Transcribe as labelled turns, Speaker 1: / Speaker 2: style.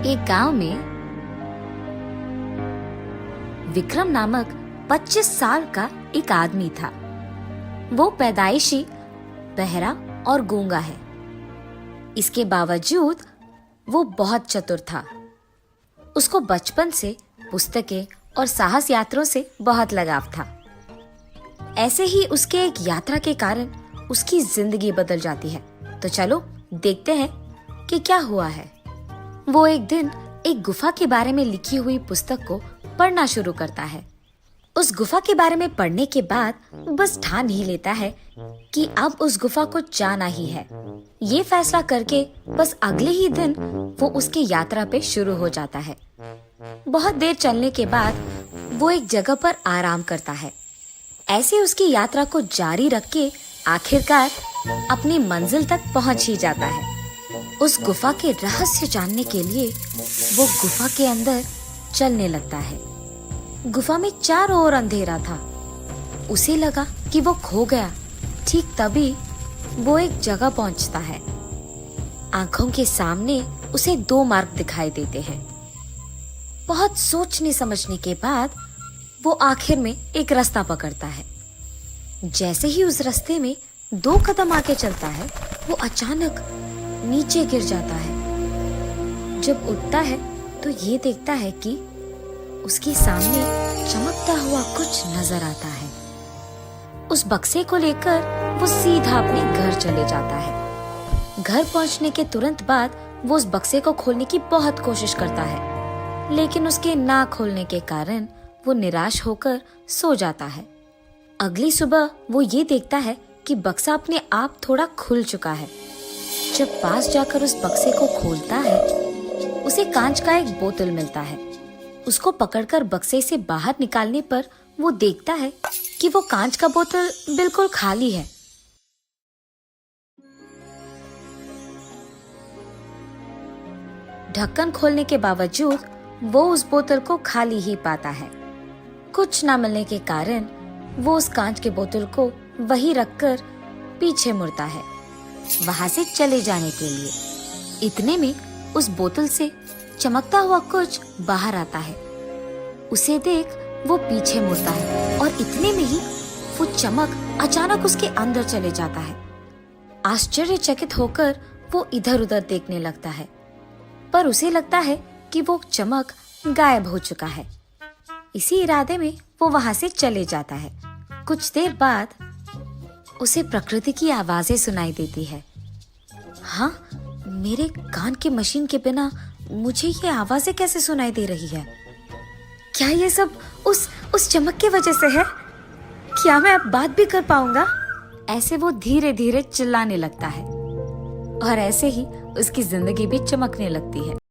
Speaker 1: एक गांव में विक्रम नामक 25 साल का एक आदमी था। वो पैदाइशी बहरा और गूंगा है। इसके बावजूद वो बहुत चतुर था। उसको बचपन से पुस्तकें और साहस यात्राओं से बहुत लगाव था। ऐसे ही उसके एक यात्रा के कारण उसकी जिंदगी बदल जाती है। तो चलो देखते हैं कि क्या हुआ है। वो एक दिन एक गुफा के बारे में लिखी हुई पुस्तक को पढ़ना शुरू करता है। उस गुफा के बारे में पढ़ने के बाद बस ठान ही लेता है कि अब उस गुफा को जाना ही है। ये फैसला करके बस अगले ही दिन वो उसकी यात्रा पे शुरू हो जाता है। बहुत देर चलने के बाद वो एक जगह पर आराम करता है। ऐसे उसकी यात्रा को जारी रख के आखिरकार अपनी मंजिल तक पहुंच ही जाता है। उस गुफा के रहस्य जानने के लिए वो गुफा के अंदर चलने लगता है। गुफा में चारों ओर अंधेरा था। उसे लगा कि वो खो गया। ठीक तभी वो एक जगह पहुंचता है। आंखों के सामने उसे 2 मार्ग दिखाई देते हैं। बहुत सोचने समझने के बाद वो आखिर में एक रास्ता पकड़ता है। जैसे ही उस रास्ते में 2 कदम आगे चलता है, वो अचानक नीचे गिर जाता है। जब उठता है तो ये देखता है कि उसके सामने चमकता हुआ कुछ नजर आता है। उस बक्से को लेकर वो सीधा अपने घर चले जाता है। घर पहुंचने के तुरंत बाद वो उस बक्से को खोलने की बहुत कोशिश करता है, लेकिन उसके ना खोलने के कारण वो निराश होकर सो जाता है। अगली सुबह वो ये देखता है कि बक्सा अपने आप थोड़ा खुल चुका है। जब पास जाकर उस बक्से को खोलता है, उसे कांच का एक बोतल मिलता है। उसको पकड़कर बक्से से बाहर निकालने पर वो देखता है कि वो कांच का बोतल बिल्कुल खाली है। ढक्कन खोलने के बावजूद वो उस बोतल को खाली ही पाता है। कुछ न मिलने के कारण वो उस कांच के बोतल को वहीं रखकर पीछे मुड़ता है, वहां से चले जाने के लिए। इतने में उस बोतल से चमकता हुआ कुछ बाहर आता है। उसे देख वो पीछे मुड़ता है और इतने में ही वो चमक अचानक उसके अंदर चले जाता है। आश्चर्यचकित होकर वो इधर उधर देखने लगता है, पर उसे लगता है कि वो चमक गायब हो चुका है। इसी इरादे में वो वहां से चले जाता है। कुछ देर बाद उसे प्रकृति की आवाजें सुनाई देती है। हाँ, मेरे कान के मशीन के बिना मुझे ये आवाजें कैसे सुनाई दे रही है? क्या ये सब उस चमक की वजह से है? क्या मैं अब बात भी कर पाऊंगा? ऐसे वो धीरे धीरे चिल्लाने लगता है और ऐसे ही उसकी जिंदगी भी चमकने लगती है।